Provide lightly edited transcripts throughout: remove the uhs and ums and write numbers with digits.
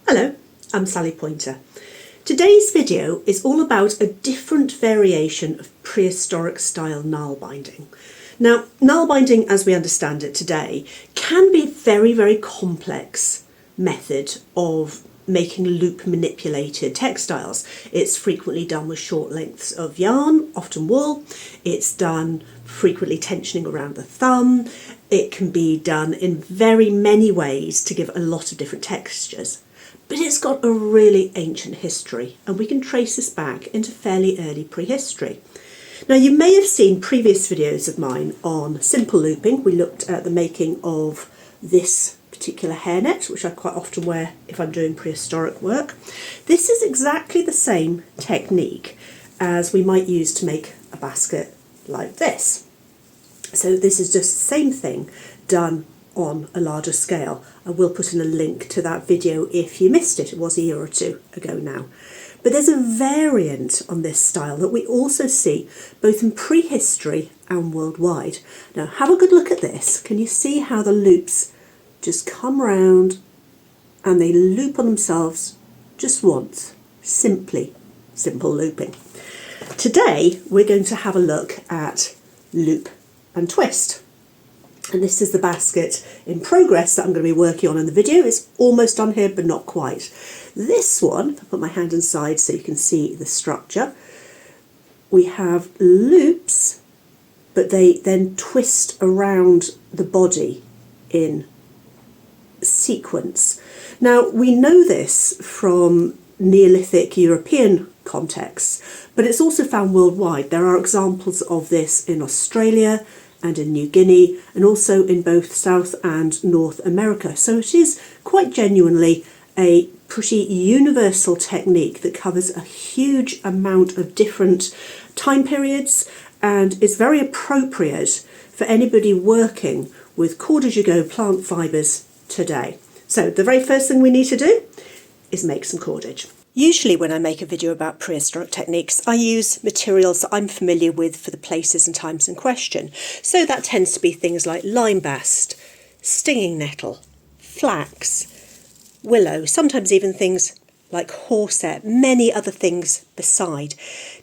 Hello, I'm Sally Pointer. Today's video is all about a different variation of prehistoric style Nalbinding. Now, Nalbinding as we understand it today can be a very complex method of making loop manipulated textiles. It's frequently done with short lengths of yarn, often wool. It's done frequently tensioning around the thumb. It can be done in very many ways to give a lot of different textures. But it's got a really ancient history, and we can trace this back into fairly early prehistory. Now, you may have seen previous videos of mine on simple looping. We looked at the making of this particular hairnet, which I quite often wear if I'm doing prehistoric work. This is exactly the same technique as we might use to make a basket like this. So this is just the same thing done on a larger scale. I will put in a link to that video if you missed it. It was a year or two ago now. But there's a variant on this style that we also see both in prehistory and worldwide. Now have a good look at this. Can you see how the loops just come round and they loop on themselves just once? Simple looping. Today we're going to have a look at loop and twist. And this is the basket in progress that I'm going to be working on in the video. It's almost done here, but not quite. This one, if I put my hand inside so you can see the structure, we have loops, but they then twist around the body in sequence. Now, we know this from Neolithic European contexts, but it's also found worldwide. There are examples of this in Australia and in New Guinea, and also in both South and North America. So it is quite genuinely a pretty universal technique that covers a huge amount of different time periods and is very appropriate for anybody working with cordage plant fibres today. So the very first thing we need to do is make some cordage. Usually when I make a video about prehistoric techniques, I use materials that I'm familiar with for the places and times in question. So that tends to be things like lime bast, stinging nettle, flax, willow, sometimes even things like horsehair, many other things beside.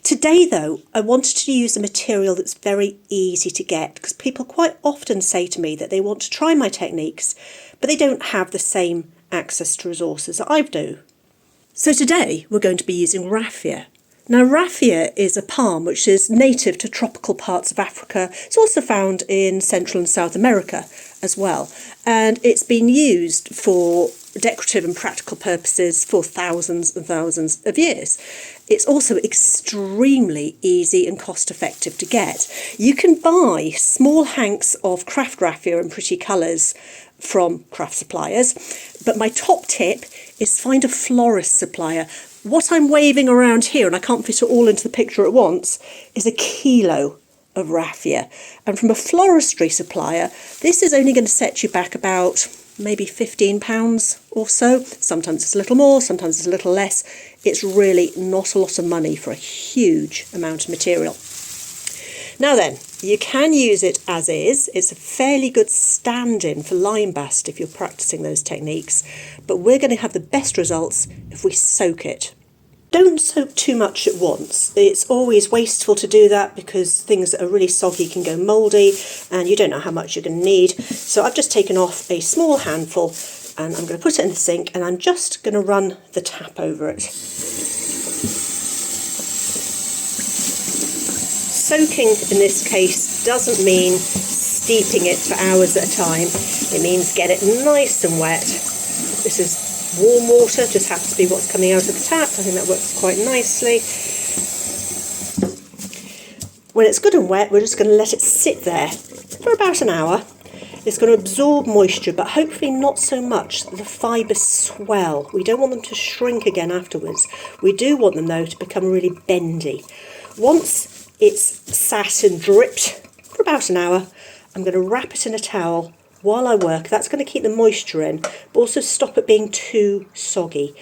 Today though, I wanted to use a material that's very easy to get because people quite often say to me that they want to try my techniques, but they don't have the same access to resources that I do. So today we're going to be using raffia. Now raffia is a palm which is native to tropical parts of Africa. It's also found in Central and South America as well. And it's been used for decorative and practical purposes for thousands and thousands of years. It's also extremely easy and cost effective to get. You can buy small hanks of craft raffia in pretty colours from craft suppliers, but my top tip is find a florist supplier. What I'm waving around here, and I can't fit it all into the picture at once, is 1 kilo of raffia. And from a floristry supplier, this is only going to set you back about maybe £15 or so. Sometimes it's a little more, sometimes it's a little less. It's really not a lot of money for a huge amount of material. Now then, you can use it as is. It's a fairly good stand-in for lime bast if you're practicing those techniques, but we're going to have the best results if we soak it. Don't soak too much at once. It's always wasteful to do that because things that are really soggy can go mouldy and you don't know how much you're going to need. So I've just taken off a small handful and I'm going to put it in the sink and I'm just going to run the tap over it. Soaking in this case doesn't mean steeping it for hours at a time. It means get it nice and wet. This is warm water, just happens to be what's coming out of the tap. I think that works quite nicely. When it's good and wet, we're just going to let it sit there for about an hour. It's going to absorb moisture, but hopefully not so much that the fibres swell. We don't want them to shrink again afterwards. We do want them though to become really bendy. Once it's sat and dripped for about an hour, I'm going to wrap it in a towel while I work. That's going to keep the moisture in, but also stop it being too soggy.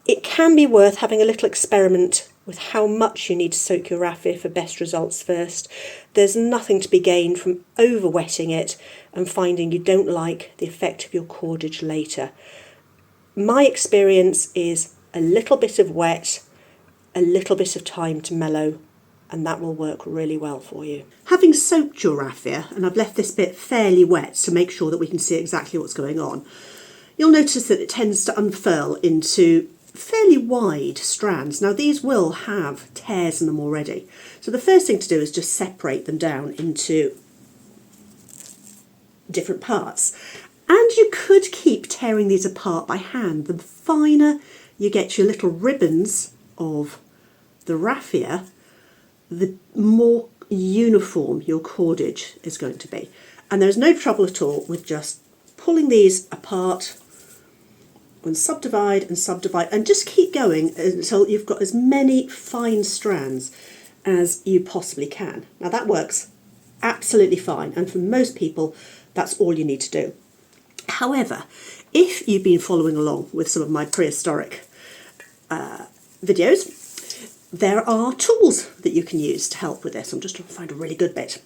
It can be worth having a little experiment with how much you need to soak your raffia for best results first. There's nothing to be gained from over-wetting it and finding you don't like the effect of your cordage later. My experience is a little bit of wet, a little bit of time to mellow, and that will work really well for you. Having soaked your raffia, and I've left this bit fairly wet to make sure that we can see exactly what's going on, you'll notice that it tends to unfurl into fairly wide strands. Now these will have tears in them already, so the first thing to do is just separate them down into different parts. And you could keep tearing these apart by hand. The finer you get your little ribbons of the raffia, the more uniform your cordage is going to be. And there's no trouble at all with just pulling these apart and subdivide and just keep going until you've got as many fine strands as you possibly can. Now that works absolutely fine, and for most people that's all you need to do. However, if you've been following along with some of my prehistoric videos, there are tools that you can use to help with this. I'm just trying to find a really good bit.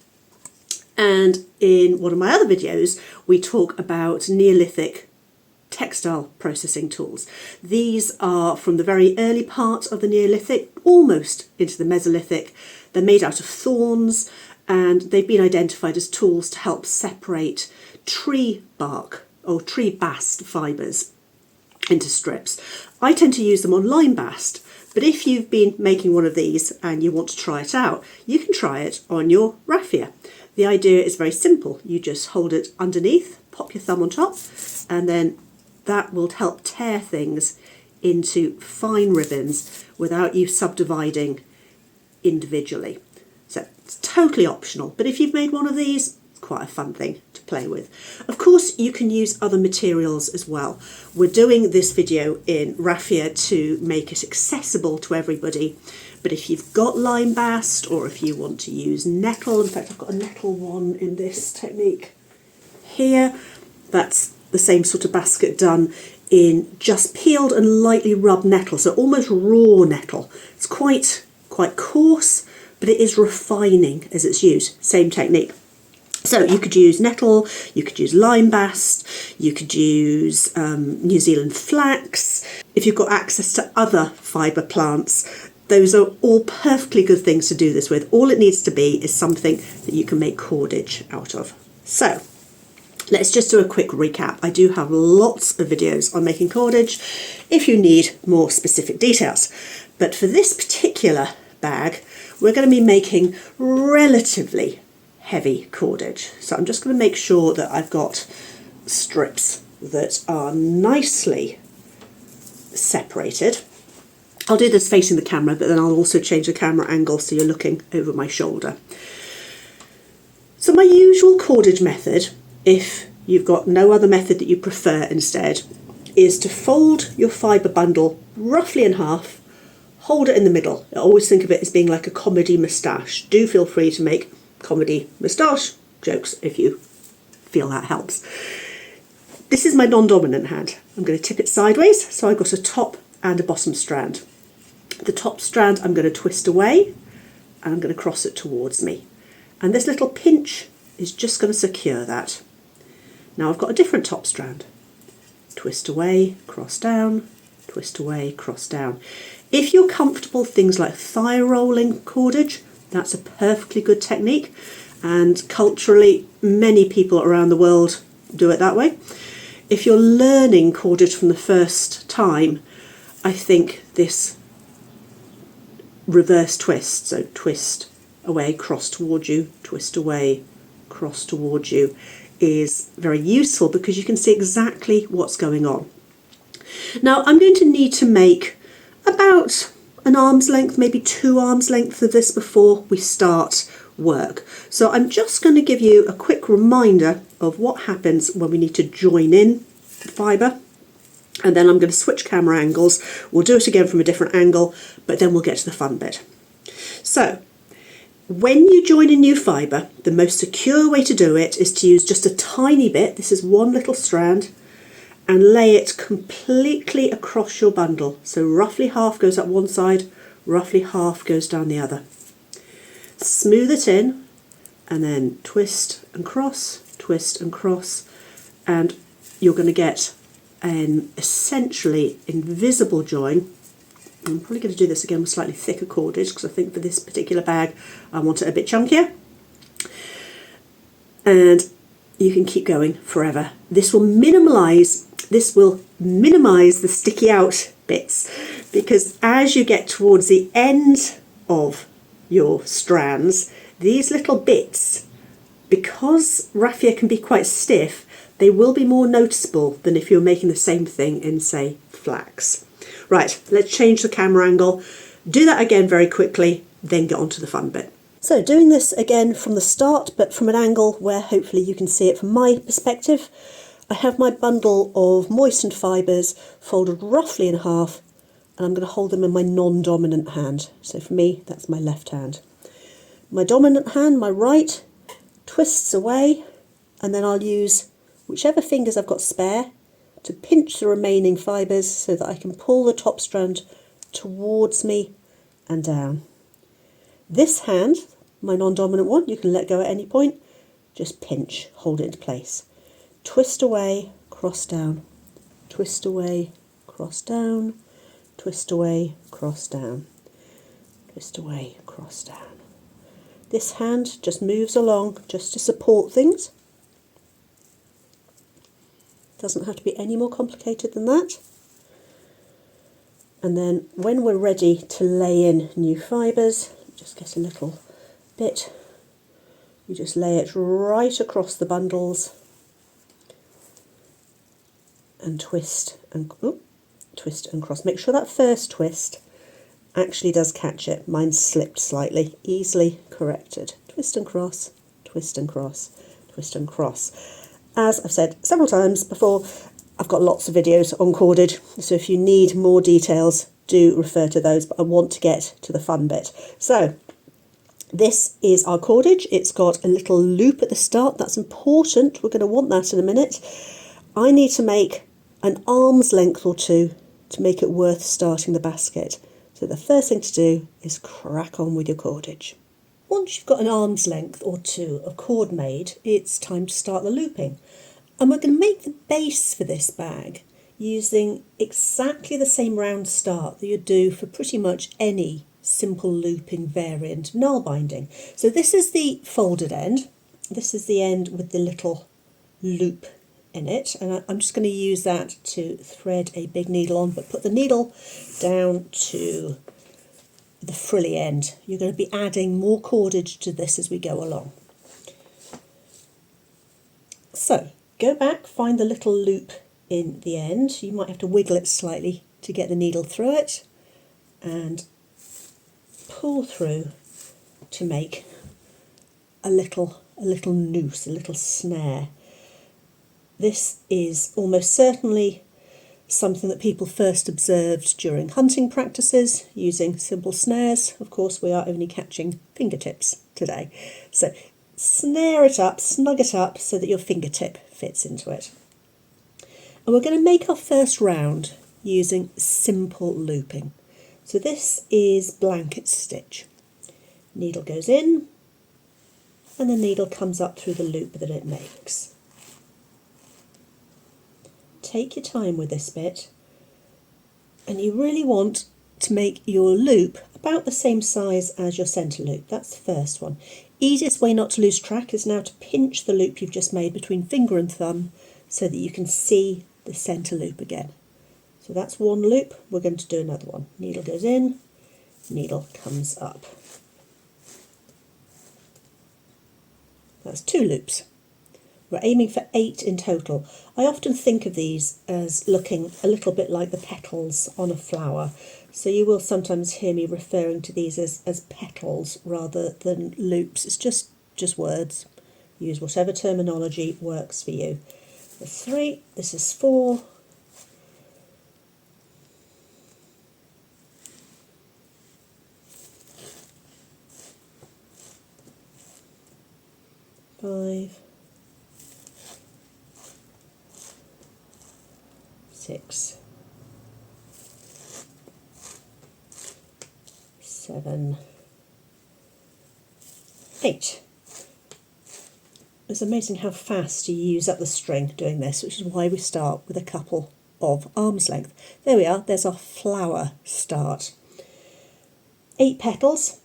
And in one of my other videos, we talk about Neolithic textile processing tools. These are from the very early part of the Neolithic, almost into the Mesolithic. They're made out of thorns, and they've been identified as tools to help separate tree bark or tree bast fibres into strips. I tend to use them on lime bast, but if you've been making one of these and you want to try it out, you can try it on your raffia. The idea is very simple. You just hold it underneath, pop your thumb on top, and then that will help tear things into fine ribbons without you subdividing individually. So it's totally optional, but if you've made one of these, it's quite a fun thing to play with. Of course, you can use other materials as well. We're doing this video in raffia to make it accessible to everybody, but if you've got lime bast, or if you want to use nettle, in fact I've got a nettle one in this technique here, that's the same sort of basket done in just peeled and lightly rubbed nettle, so almost raw nettle. It's quite coarse, but it is refining as it's used. Same technique. So you could use nettle, you could use lime bast, you could use New Zealand flax. If you've got access to other fibre plants, those are all perfectly good things to do this with. All it needs to be is something that you can make cordage out of. So let's just do a quick recap. I do have lots of videos on making cordage if you need more specific details. But for this particular bag, we're going to be making relatively heavy cordage. So I'm just going to make sure that I've got strips that are nicely separated. I'll do this facing the camera, but then I'll also change the camera angle so you're looking over my shoulder. So my usual cordage method, if you've got no other method that you prefer instead, is to fold your fibre bundle roughly in half, hold it in the middle. I always think of it as being like a comedy moustache. Do feel free to make comedy moustache jokes if you feel that helps. This is my non-dominant hand. I'm going to tip it sideways, so I've got a top and a bottom strand. The top strand I'm going to twist away, and I'm going to cross it towards me. And this little pinch is just going to secure that. Now I've got a different top strand. Twist away, cross down, twist away, cross down. If you're comfortable with things like thigh rolling cordage, that's a perfectly good technique, and culturally many people around the world do it that way. If you're learning cordage from the first time, I think this reverse twist, so twist away, cross towards you, twist away, cross towards you, is very useful because you can see exactly what's going on. Now I'm going to need to make about an arm's length, maybe 2 arms length of this before we start work. So I'm just going to give you a quick reminder of what happens when we need to join in the fibre, and then I'm going to switch camera angles. We'll do it again from a different angle, but then we'll get to the fun bit. So when you join a new fibre, the most secure way to do it is to use just a tiny bit, this is one little strand, and lay it completely across your bundle. So roughly half goes up one side, roughly half goes down the other. Smooth it in, and then twist and cross, and you're going to get an essentially invisible join. I'm probably going to do this again with slightly thicker cordage because I think for this particular bag I want it a bit chunkier. And you can keep going forever. This will minimise the sticky out bits, because as you get towards the end of your strands, these little bits, because raffia can be quite stiff, they will be more noticeable than if you're making the same thing in, say, flax. Right, let's change the camera angle, do that again very quickly, then get on to the fun bit. So doing this again from the start, but from an angle where hopefully you can see it from my perspective. I have my bundle of moistened fibres folded roughly in half, and I'm going to hold them in my non-dominant hand. So for me, that's my left hand. My dominant hand, my right, twists away, and then I'll use whichever fingers I've got spare to pinch the remaining fibres so that I can pull the top strand towards me and down. This hand, my non-dominant one, you can let go at any point, just pinch, hold it into place. Twist away, cross down, twist away, cross down, twist away, cross down, twist away, cross down. This hand just moves along just to support things. Doesn't have to be any more complicated than that. And then when we're ready to lay in new fibres, just get a little bit, you just lay it right across the bundles and twist and cross. Make sure that first twist actually does catch it. Mine slipped slightly, easily corrected. Twist and cross, twist and cross, twist and cross. As I've said several times before, I've got lots of videos on cordage, so if you need more details, do refer to those, but I want to get to the fun bit. So this is our cordage. It's got a little loop at the start. That's important. We're going to want that in a minute. I need to make an arm's length or two to make it worth starting the basket. So the first thing to do is crack on with your cordage. Once you've got an arm's length or two of cord made, it's time to start the looping. And we're going to make the base for this bag using exactly the same round start that you do for pretty much any simple looping variant of Nalbinding. So this is the folded end. This is the end with the little loop in it, and I'm just going to use that to thread a big needle on, but put the needle down to the frilly end. You're going to be adding more cordage to this as we go along. So go back, find the little loop in the end. You might have to wiggle it slightly to get the needle through it, and pull through to make a little noose, a little snare. This is almost certainly something that people first observed during hunting practices using simple snares. Of course, we are only catching fingertips today. So snare it up, snug it up so that your fingertip fits into it. And we're going to make our first round using simple looping. So this is blanket stitch. Needle goes in and the needle comes up through the loop that it makes. Take your time with this bit, and you really want to make your loop about the same size as your centre loop. That's the first one. Easiest way not to lose track is now to pinch the loop you've just made between finger and thumb so that you can see the centre loop again. So that's one loop. We're going to do another one. Needle goes in, needle comes up. That's 2 loops. We're aiming for 8 in total. I often think of these as looking a little bit like the petals on a flower. So you will sometimes hear me referring to these as petals rather than loops. It's just words. Use whatever terminology works for you. There's 3, this is 4. 5, 6, 7, 8. It's amazing how fast you use up the string doing this, which is why we start with a couple of arm's length. There we are, there's our flower start. 8 petals,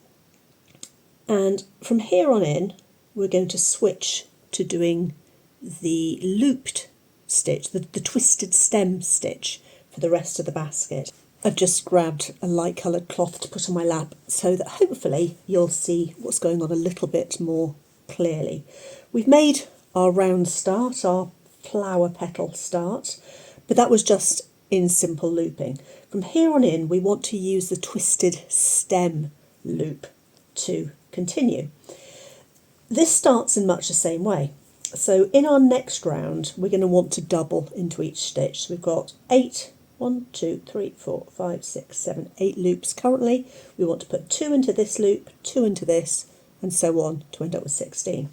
and from here on in we're going to switch to doing the looped stitch, the twisted stem stitch for the rest of the basket. I've just grabbed a light coloured cloth to put on my lap so that hopefully you'll see what's going on a little bit more clearly. We've made our round start, our flower petal start, but that was just in simple looping. From here on in we want to use the twisted stem loop to continue. This starts in much the same way. So in our next round we're going to want to double into each stitch. So we've got 8, 1, 2, 3, 4, 5, 6, 7, 8 loops currently. We want to put 2 into this loop, 2 into this, and so on to end up with 16.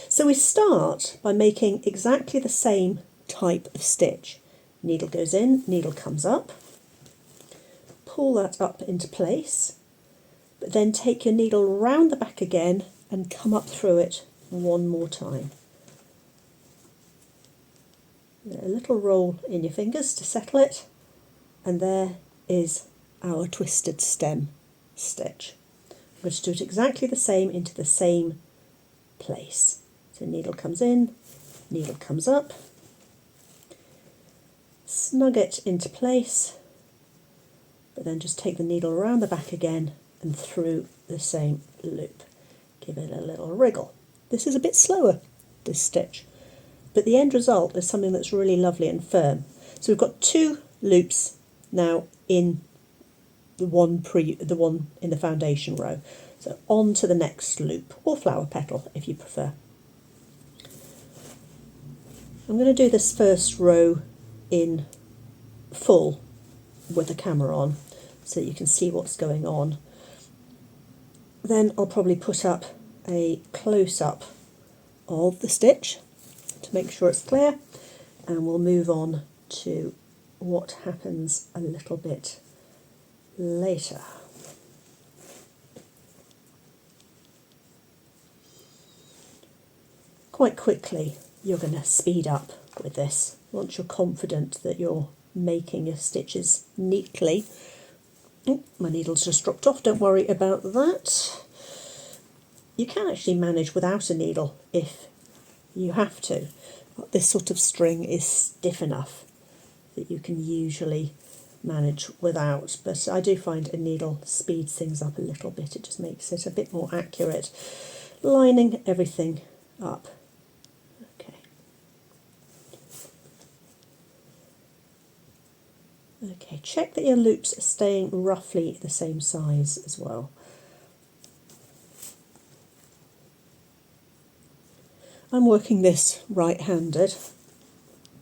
So we start by making exactly the same type of stitch. Needle goes in, needle comes up, pull that up into place, but then take your needle round the back again and come up through it one more time. A little roll in your fingers to settle it, and there is our twisted stem stitch. I'm going to do it exactly the same into the same place. So needle comes in, needle comes up, snug it into place, but then just take the needle around the back again and through the same loop. Give it a little wriggle. This is a bit slower, this stitch, but the end result is something that's really lovely and firm. So we've got 2 loops now in the one in the foundation row. So on to the next loop, or flower petal if you prefer. I'm going to do this first row in full with the camera on so you can see what's going on. Then I'll probably put up a close-up of the stitch to make sure it's clear, and we'll move on to what happens a little bit later. Quite quickly you're going to speed up with this once you're confident that you're making your stitches neatly. Oh, my needle's just dropped off, don't worry about that. You can actually manage without a needle if you have to. This sort of string is stiff enough that you can usually manage without, but I do find a needle speeds things up a little bit. It just makes it a bit more accurate, lining everything up. Okay, check that your loops are staying roughly the same size as well. I'm working this right-handed,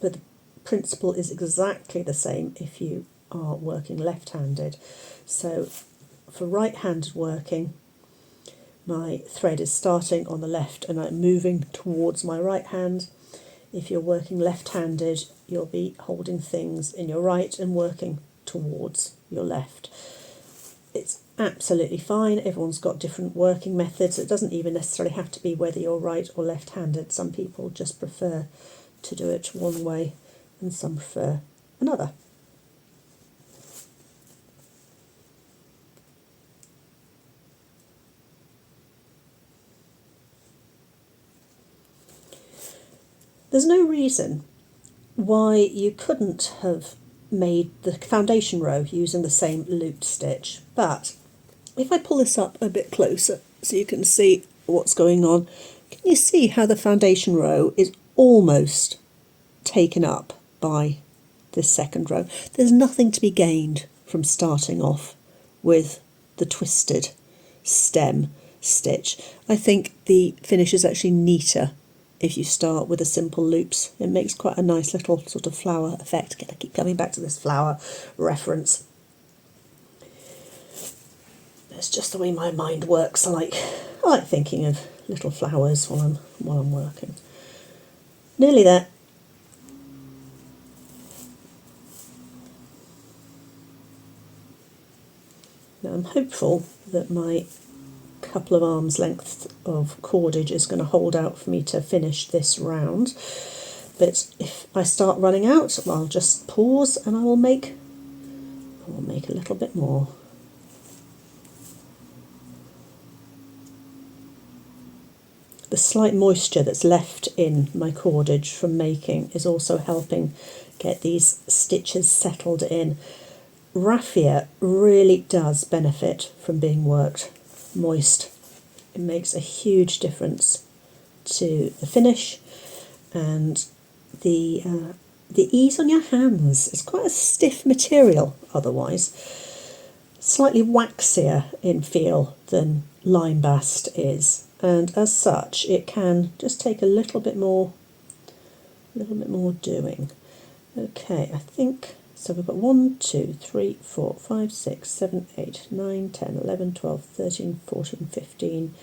but the principle is exactly the same if you are working left-handed. So for right-handed working, my thread is starting on the left and I'm moving towards my right hand. If you're working left-handed, you'll be holding things in your right and working towards your left. It's absolutely fine. Everyone's got different working methods. It doesn't even necessarily have to be whether you're right or left-handed. Some people just prefer to do it one way and some prefer another. There's no reason why you couldn't have made the foundation row using the same looped stitch, but if I pull this up a bit closer so you can see what's going on, can you see how the foundation row is almost taken up by this second row? There's nothing to be gained from starting off with the twisted stem stitch. I think the finish is actually neater if you start with the simple loops. It makes quite a nice little sort of flower effect. I keep coming back to this flower reference. It's just the way my mind works. I like thinking of little flowers while I'm working. Nearly there. Now I'm hopeful that my couple of arms length of cordage is going to hold out for me to finish this round, but if I start running out, I'll just pause and I will make a little bit more. The slight moisture that's left in my cordage from making is also helping get these stitches settled in. Raffia really does benefit from being worked moist. It makes a huge difference to the finish, and the ease on your hands. It's quite a stiff material otherwise, slightly waxier in feel than lime bast is, and as such it can just take a little bit more doing. Okay, I think so. We've got 1, 2, 3, 4, 5, 6, 7, 8, 9, 10, 11, 12, 13, 14, 15.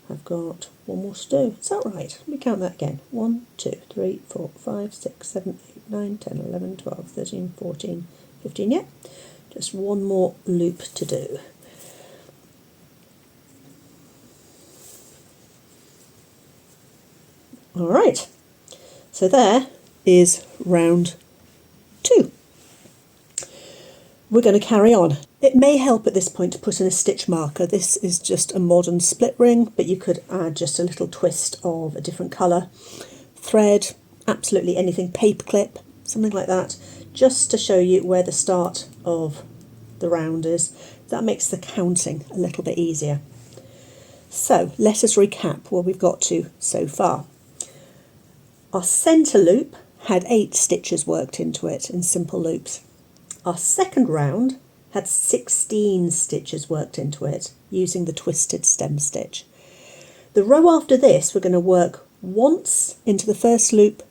I've got one more to do. Is that right? Let me count that again. 1, 2, 3, 4, 5, 6, 7, 8, 9, 10, 11, 12, 13, 14, 15. Yeah, just one more loop to do. All right, so there is round 2. We're going to carry on. It may help at this point to put in a stitch marker. This is just a modern split ring, but you could add just a little twist of a different colour. Thread, absolutely anything, paperclip, something like that, just to show you where the start of the round is. That makes the counting a little bit easier. So let us recap where we've got to so far. Our centre loop had 8 stitches worked into it in simple loops. Our second round had 16 stitches worked into it using the twisted stem stitch. The row after this we're going to work once into the first loop,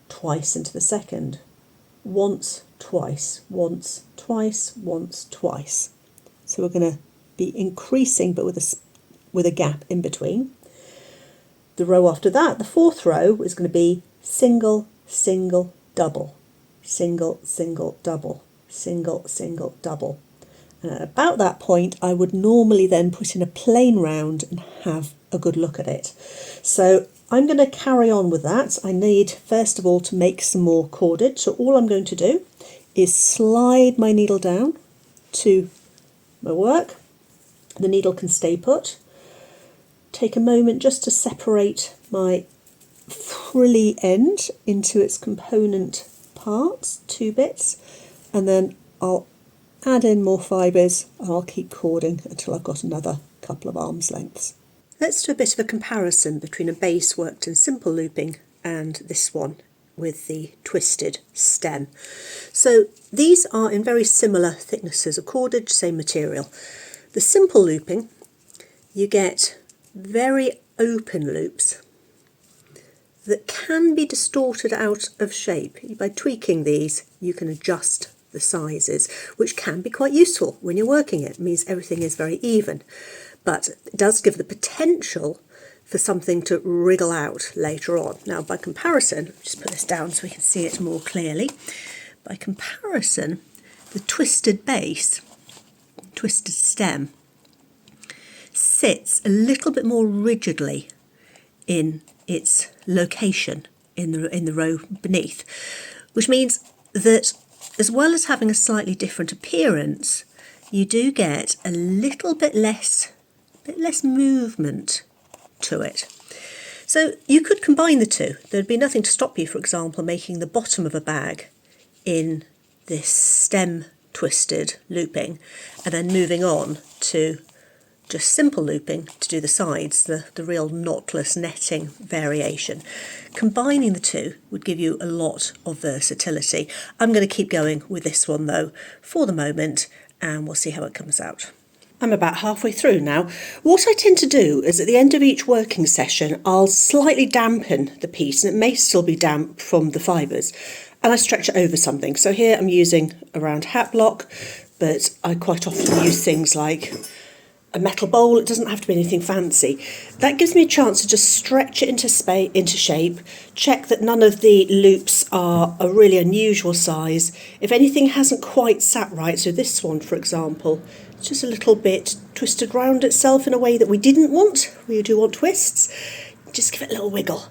twice into the second. Once, twice, once, twice, once, twice. So we're going to be increasing but with a gap in between. The row after that, the fourth row, is going to be single, single, double, single, single, double, single, single, double. And at about that point I would normally then put in a plain round and have a good look at it. So I'm going to carry on with that. I need first of all to make some more cordage, so all I'm going to do is slide my needle down to my work. The needle can stay put. Take a moment just to separate my frilly end into its component parts, 2 bits, and then I'll add in more fibres and I'll keep cording until I've got another couple of arm's lengths. Let's do a bit of a comparison between a base worked in simple looping and this one with the twisted stem. So these are in very similar thicknesses of cordage, same material. The simple looping, you get very open loops that can be distorted out of shape. By tweaking these, you can adjust the sizes, which can be quite useful when you're working it. It means everything is very even, but it does give the potential for something to wriggle out later on. Now, by comparison, just put this down so we can see it more clearly. By comparison, the twisted base, twisted stem, sits a little bit more rigidly in its location in the row beneath, which means that as well as having a slightly different appearance, you do get a little bit less movement to it. So you could combine the two. There'd be nothing to stop you, for example, making the bottom of a bag in this stem twisted looping and then moving on to just simple looping to do the sides, the real knotless netting variation. Combining the two would give you a lot of versatility. I'm going to keep going with this one though for the moment, and we'll see how it comes out. I'm about halfway through now. What I tend to do is at the end of each working session I'll slightly dampen the piece, and it may still be damp from the fibres, and I stretch it over something. So here I'm using a round hat block, but I quite often use things like a metal bowl. It doesn't have to be anything fancy. That gives me a chance to just stretch it into shape, check that none of the loops are a really unusual size. If anything hasn't quite sat right, so this one for example, it's just a little bit twisted round itself in a way that we didn't want. We do want twists. Just give it a little wiggle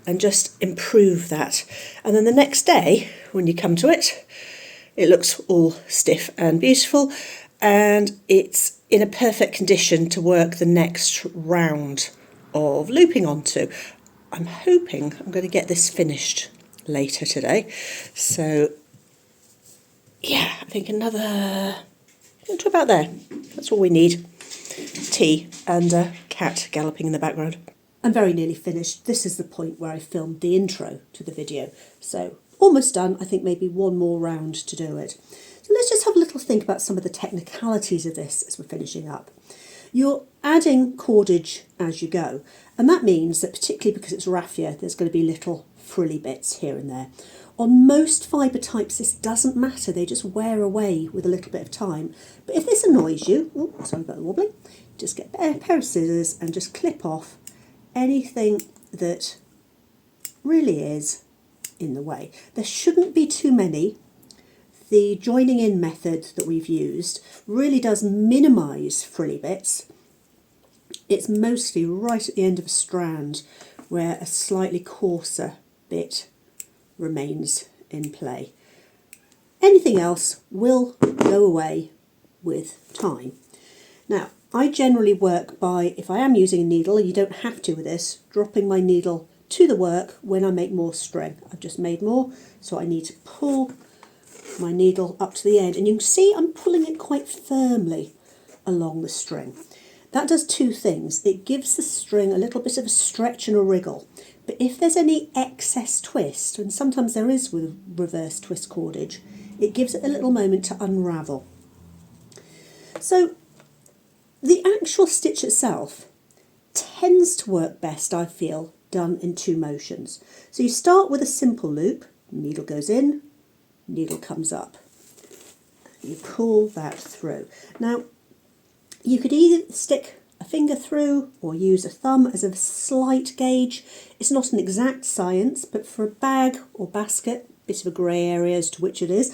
and just improve that. And then the next day, when you come to it, it looks all stiff and beautiful, and it's in a perfect condition to work the next round of looping onto. I'm hoping I'm going to get this finished later today. So yeah, I think another, to about there. That's all we need. Tea and a cat galloping in the background. I'm very nearly finished. This is the point where I filmed the intro to the video. So almost done. I think maybe one more round to do it. So let's just have a little think about some of the technicalities of this as we're finishing up. You're adding cordage as you go, and that means that particularly because it's raffia, there's going to be little frilly bits here and there. On most fibre types this doesn't matter, they just wear away with a little bit of time. But if this annoys you, sorry about the wobbling, just get a pair of scissors and just clip off anything that really is in the way. There shouldn't be too many. The joining in method that we've used really does minimise frilly bits. It's mostly right at the end of a strand where a slightly coarser bit remains in play. Anything else will go away with time. Now, I generally work by, if I am using a needle, you don't have to with this, dropping my needle to the work when I make more string. I've just made more, so I need to pull my needle up to the end, and you can see I'm pulling it quite firmly along the string. That does two things. It gives the string a little bit of a stretch and a wriggle, but if there's any excess twist, and sometimes there is with reverse twist cordage, it gives it a little moment to unravel. So the actual stitch itself tends to work best, I feel, done in two motions. So you start with a simple loop, needle goes in, needle comes up, you pull that through. Now you could either stick a finger through or use a thumb as a slight gauge. It's not an exact science, but for a bag or basket, bit of a grey area as to which it is,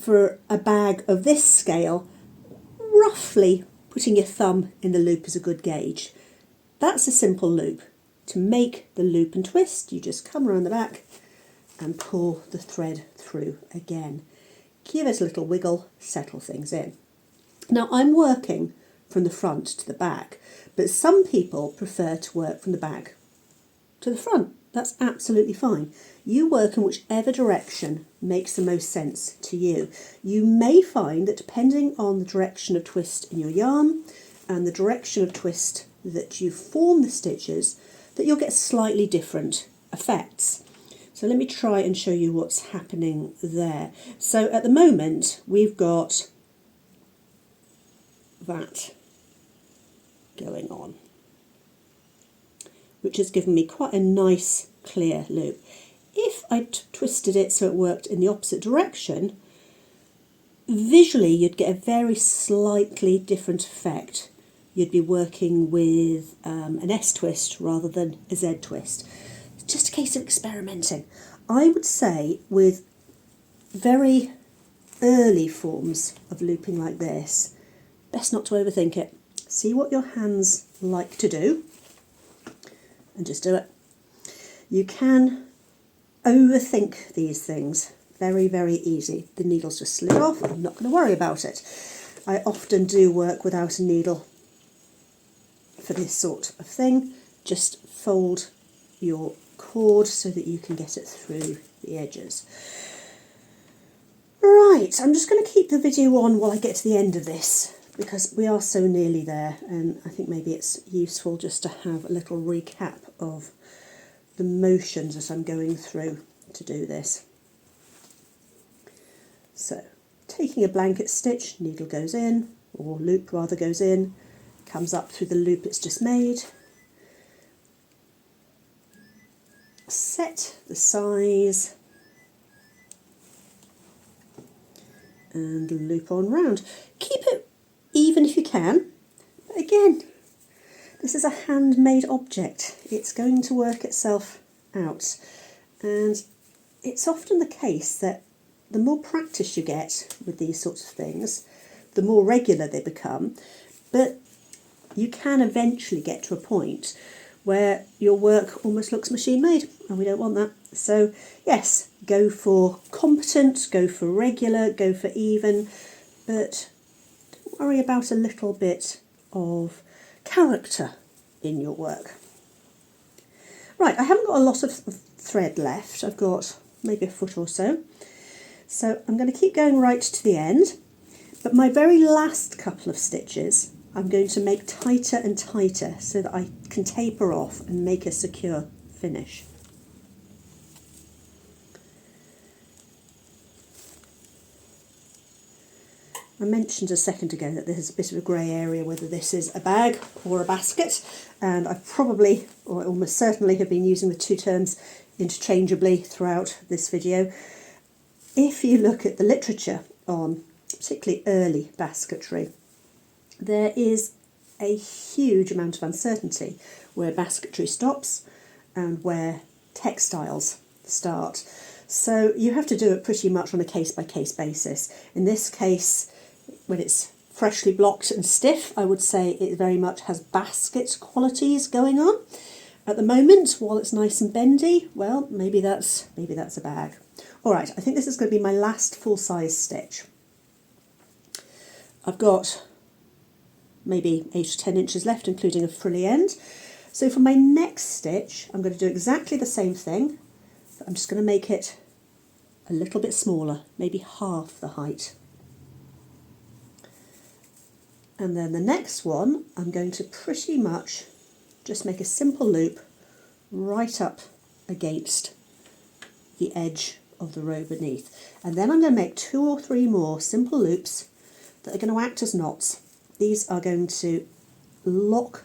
for a bag of this scale, roughly putting your thumb in the loop is a good gauge. That's a simple loop. To make the loop and twist, you just come around the back and pull the thread through again. Give it a little wiggle, settle things in. Now I'm working from the front to the back, but some people prefer to work from the back to the front. That's absolutely fine. You work in whichever direction makes the most sense to you. You may find that depending on the direction of twist in your yarn and the direction of twist that you form the stitches, that you'll get slightly different effects. So let me try and show you what's happening there. So at the moment we've got that going on, which has given me quite a nice clear loop. If I twisted it so it worked in the opposite direction, visually you'd get a very slightly different effect. You'd be working with an S twist rather than a Z twist. It's just a case of experimenting. I would say with very early forms of looping like this, best not to overthink it. See what your hands like to do and just do it. You can overthink these things. Very, very easy. The needle's just slid off. I'm not going to worry about it. I often do work without a needle for this sort of thing. Just fold your cord so that you can get it through the edges. Right, I'm just going to keep the video on while I get to the end of this, because we are so nearly there, and I think maybe it's useful just to have a little recap of the motions that I'm going through to do this. So, taking a blanket stitch, needle goes in, or loop rather goes in, comes up through the loop it's just made, set the size, and loop on round. Keep it even if you can, but again, this is a handmade object. It's going to work itself out, and it's often the case that the more practice you get with these sorts of things, the more regular they become, but you can eventually get to a point where your work almost looks machine made, and we don't want that. So yes, go for competent, go for regular, go for even, but don't worry about a little bit of character in your work. Right, I haven't got a lot of thread left. I've got maybe a foot or so. So I'm going to keep going right to the end, but my very last couple of stitches I'm going to make tighter and tighter so that I can taper off and make a secure finish. I mentioned a second ago that there's a bit of a grey area whether this is a bag or a basket, and I probably, or almost certainly, have been using the two terms interchangeably throughout this video. If you look at the literature on particularly early basketry, there is a huge amount of uncertainty where basketry stops and where textiles start. So you have to do it pretty much on a case-by-case basis. In this case, when it's freshly blocked and stiff, I would say it very much has basket qualities going on. At the moment, while it's nice and bendy, well, maybe that's a bag. All right, I think this is going to be my last full-size stitch. I've got maybe 8 or 10 inches left, including a frilly end. So for my next stitch, I'm going to do exactly the same thing, but I'm just going to make it a little bit smaller, maybe half the height. And then the next one, I'm going to pretty much just make a simple loop right up against the edge of the row beneath. And then I'm going to make 2 or 3 more simple loops that are going to act as knots. These are going to lock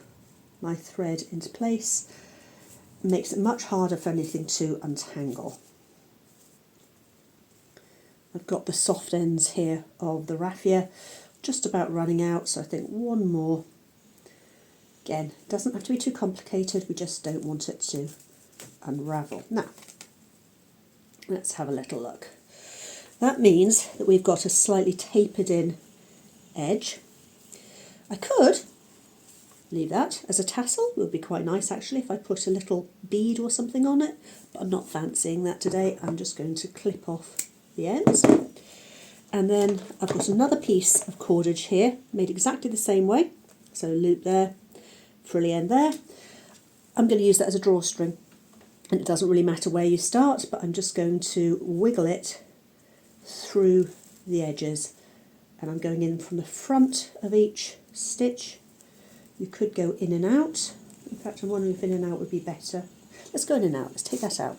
my thread into place. It makes it much harder for anything to untangle. I've got the soft ends here of the raffia just about running out, so I think one more. Again, it doesn't have to be too complicated, we just don't want it to unravel. Now, let's have a little look. That means that we've got a slightly tapered in edge. I could leave that as a tassel. It would be quite nice actually if I put a little bead or something on it, but I'm not fancying that today. I'm just going to clip off the ends. And then I've got another piece of cordage here, made exactly the same way. So loop there, frilly end there. I'm going to use that as a drawstring, and it doesn't really matter where you start, but I'm just going to wiggle it through the edges, and I'm going in from the front of each stitch. You could go in and out. In fact, I'm wondering if in and out would be better. Let's go in and out. Let's take that out.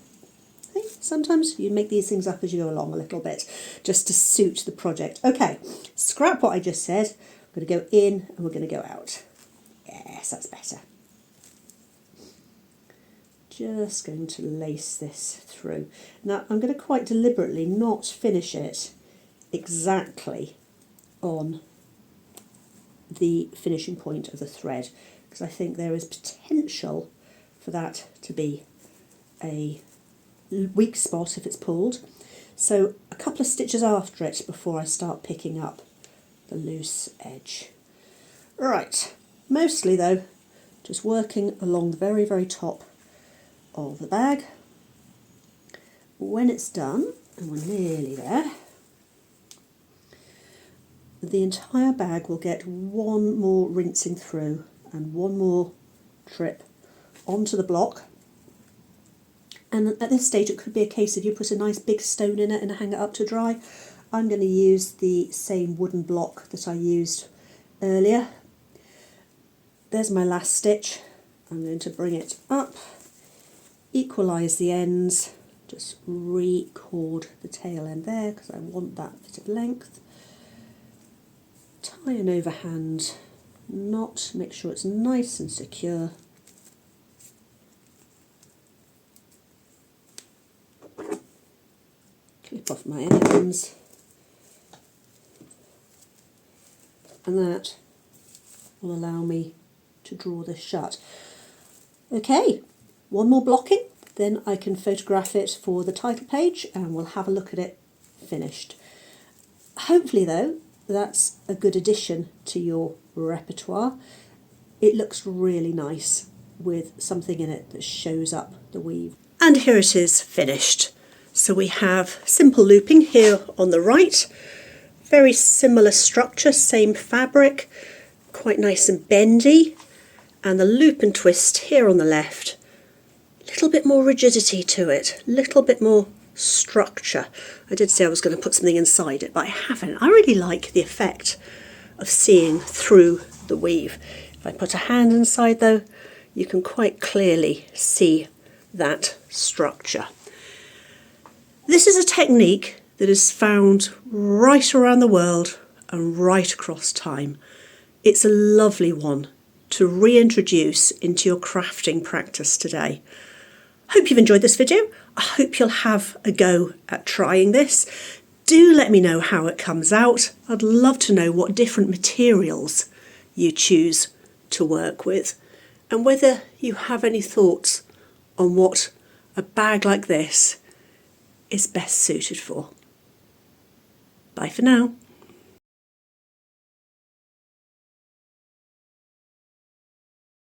Sometimes you make these things up as you go along a little bit, just to suit the project. Okay, scrap what I just said. I'm going to go in and we're going to go out. Yes, that's better. Just going to lace this through. Now, I'm going to quite deliberately not finish it exactly on the finishing point of the thread, because I think there is potential for that to be a weak spot if it's pulled. So a couple of stitches after it before I start picking up the loose edge. Right, mostly though just working along the very, very top of the bag. When it's done, and we're nearly there, the entire bag will get one more rinsing through and one more trip onto the block. And at this stage it could be a case of you put a nice big stone in it and hang it up to dry. I'm going to use the same wooden block that I used earlier. There's my last stitch. I'm going to bring it up, equalise the ends, just re-cord the tail end there because I want that bit of length. Tie an overhand knot, make sure it's nice and secure. Clip off my ends, and that will allow me to draw this shut. Okay, one more blocking, then I can photograph it for the title page and we'll have a look at it finished. Hopefully though, that's a good addition to your repertoire. It looks really nice. with something in it that shows up the weave. And here it is finished. So we have simple looping here on the right, very similar structure, same fabric, quite nice and bendy, and the loop and twist here on the left, a little bit more rigidity to it, a little bit more structure. I did say I was going to put something inside it, but I haven't. I really like the effect of seeing through the weave. If I put a hand inside though, you can quite clearly see that structure. This is a technique that is found right around the world and right across time. It's a lovely one to reintroduce into your crafting practice today. Hope you've enjoyed this video. I hope you'll have a go at trying this. Do let me know how it comes out. I'd love to know what different materials you choose to work with and whether you have any thoughts on what a bag like this is best suited for. Bye for now.